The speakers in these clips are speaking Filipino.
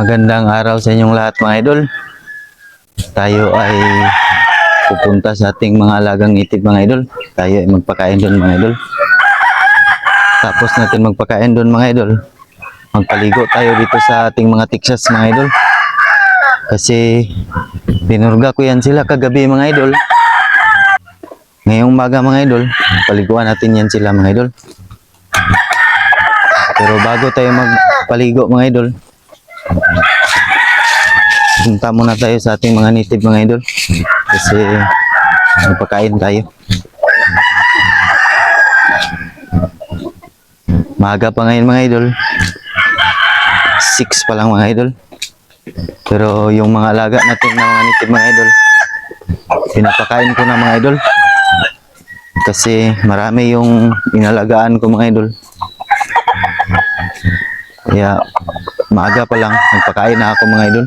Magandang araw sa inyong lahat mga idol. Tayo ay pupunta sa ating mga alagang itik mga idol. Tayo ay magpakain doon mga idol. Tapos natin magpakain doon mga idol, magpaligo tayo dito sa ating mga Texas mga idol. Kasi pinurga ko yan sila kagabi mga idol. Ngayong umaga mga idol, paliguan natin yan sila mga idol. Pero bago tayo magpaligo mga idol, punta muna tayo sa ating mga native mga idol. Kasi magpakain tayo. Maaga pa ngayon mga idol. 6 pa lang mga idol. Pero yung mga alaga natin na mga native mga idol, pinapakain ko na mga idol. Kasi marami yung inalagaan ko mga idol. Kaya maaga pa lang, nagpakain na ako mga idol.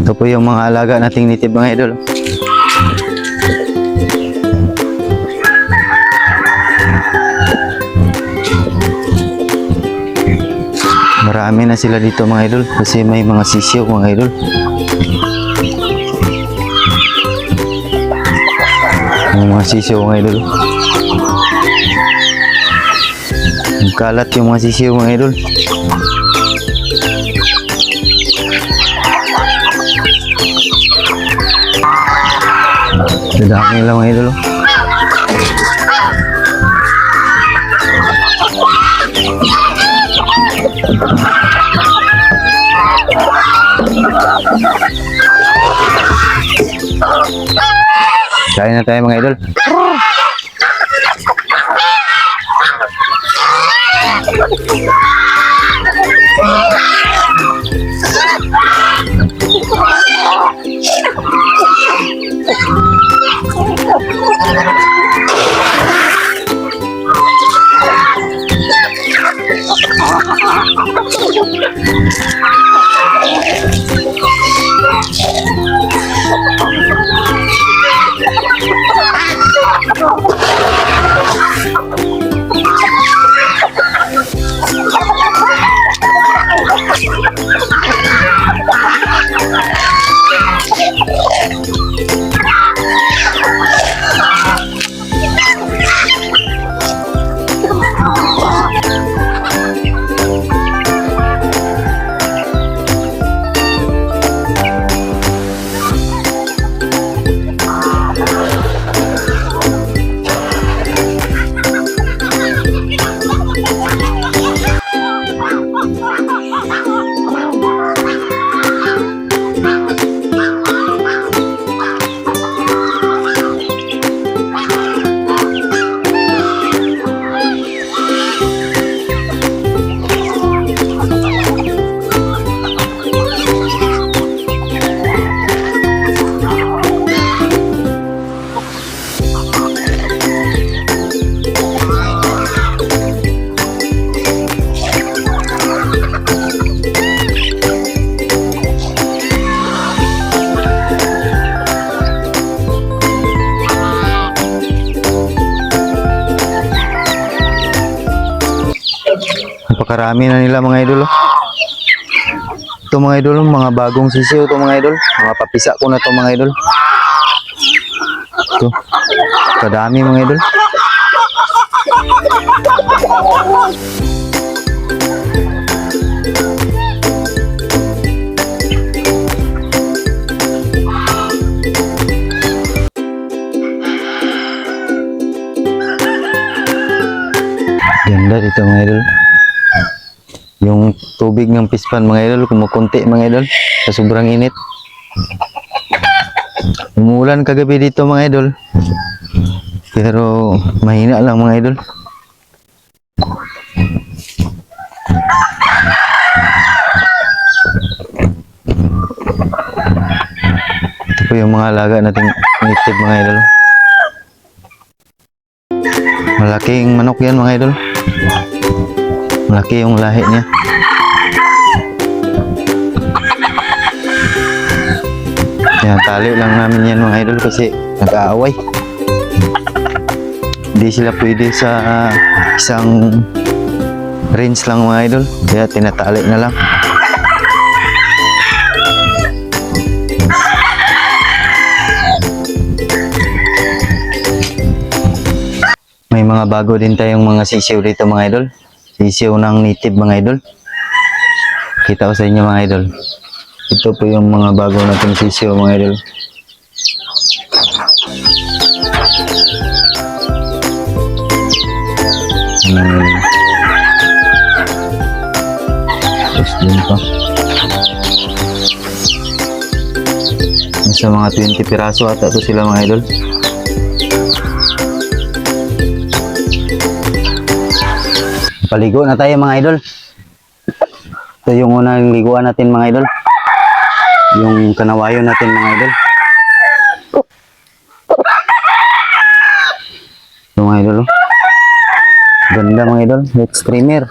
Ito po yung mga alaga nating native mga idol. Marami na sila dito mga idol kasi may mga sisiyo mga idol. May mga sisiyo mga idol. Ang kalat yung mga sisiyo mga idol. Dadami lang mga idol. Kain na tayo mga idol. Napakarami na nila mga idol. Ito mga idol, mga bagong sisiyo ito mga idol. Mga papisa ko na ito mga idol. Ito, kadami mga idol. Ganda dito mga idol. Yung tubig ng pispan mga idol kumukunti mga idol sa sobrang init. Umuulan kagabi dito mga idol, pero mahina lang mga idol. Ito po yung mga alaga nating native mga idol. Malaking manok yan mga idol. Malaki yung lahi niya. Yan, tali lang namin yan mga idol kasi nag-aaway. Hindi sila pwede sa isang Rinse lang mga idol, kaya tinatali na lang. May mga bago din tayong mga sisiw dito mga idol. Sisiw ng native mga idol. Kita ko sa inyo mga idol. Ito po yung mga bago natin sisiw mga idol. Tapos din pa. Nasa mga 20 piraso ata to sila mga idol. Paligo na tayo mga idol. Ito yung unang liguan natin mga idol. Yung kanawayo natin mga idol. Ito mga idol. Oh. Ganda mga idol. Wet streamer.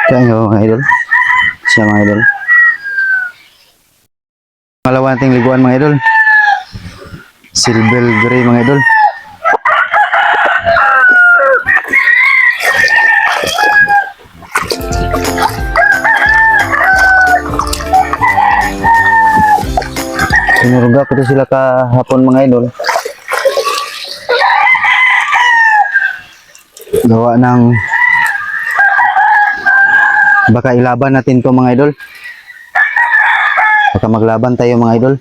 Kaya nyo mga idol. Siya mga idol. Pangalawa nating liguan mga idol. Silver gray mga idol. Sinuruga ko to sila kahapon mga idol. Gawa ng baka ilaban natin to mga idol. Baka maglaban tayo mga idol.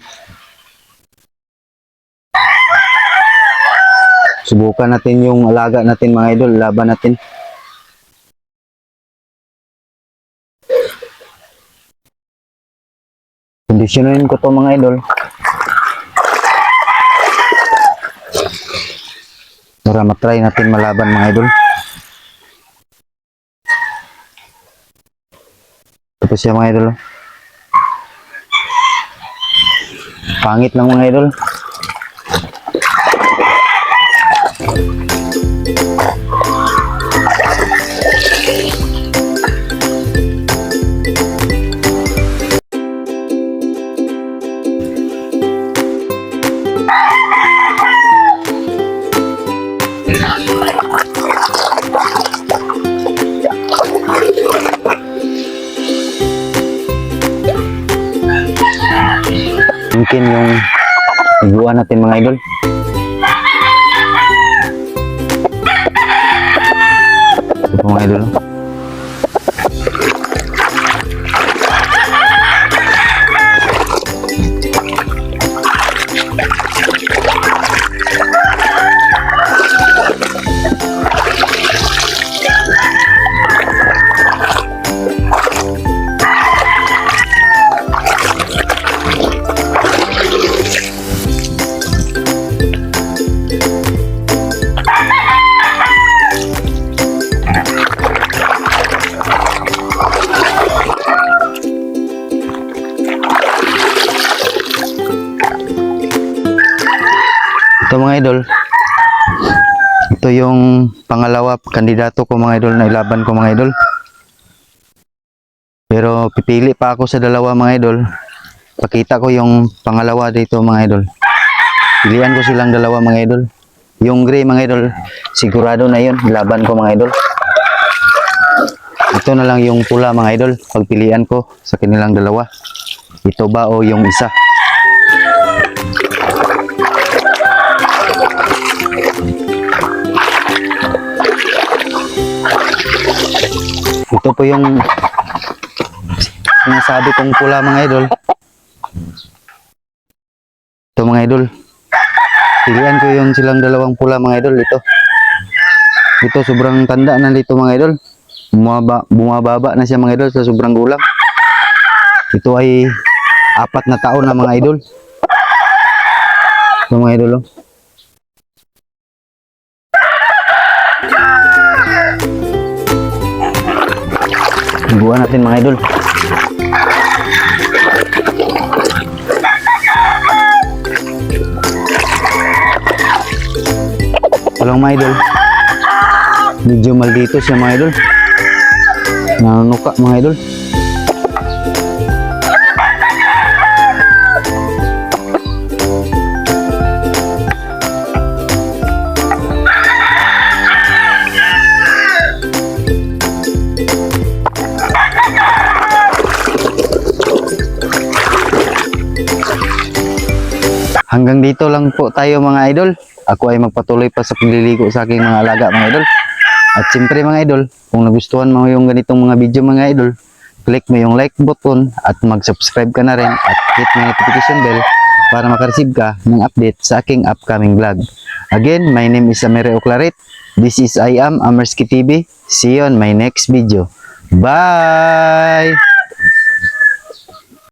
Subukan natin yung alaga natin mga idol. Laban natin. Kondisyonin ko to mga idol. Para matry natin malaban mga idol. Tapos siya mga idol. Pangit lang mga idol. Mungkin yung liguan natin mga idol. Ito mga idol. Ito mga idol, ito yung pangalawa kandidato ko mga idol na ilaban ko mga idol. Pero pipili pa ako sa dalawa mga idol. Pakita ko yung pangalawa dito mga idol. Pilihan ko silang dalawa mga idol. Yung gray mga idol, sigurado na yun, ilaban ko mga idol. Ito na lang yung pula mga idol, pagpilian ko sa kanilang dalawa. Ito ba o yung isa? Ito po yung sinasabi kong pula mga idol. Ito mga idol. Pilihan ko yung silang dalawang pula mga idol. Ito sobrang tanda na dito mga idol. Bumababa na siya mga idol sa sobrang gulang. Ito ay 4 na taon na mga idol. Ito mga idol. Oh. Buwan natin mga idol. Walang mga idol. Medyo maldito siya mga idol. Nanunuka mga idol. Hanggang dito lang po tayo mga idol. Ako ay magpatuloy pa sa pagliligo sa aking mga alaga mga idol. At siyempre mga idol, kung nagustuhan mo yung ganitong mga video mga idol, click mo yung like button at mag-subscribe ka na rin at hit mo yung notification bell para makareceive ka ng update sa aking upcoming vlog. Again, my name is Amere Oclaret. This is I Am Amerski TV. See you on my next video. Bye!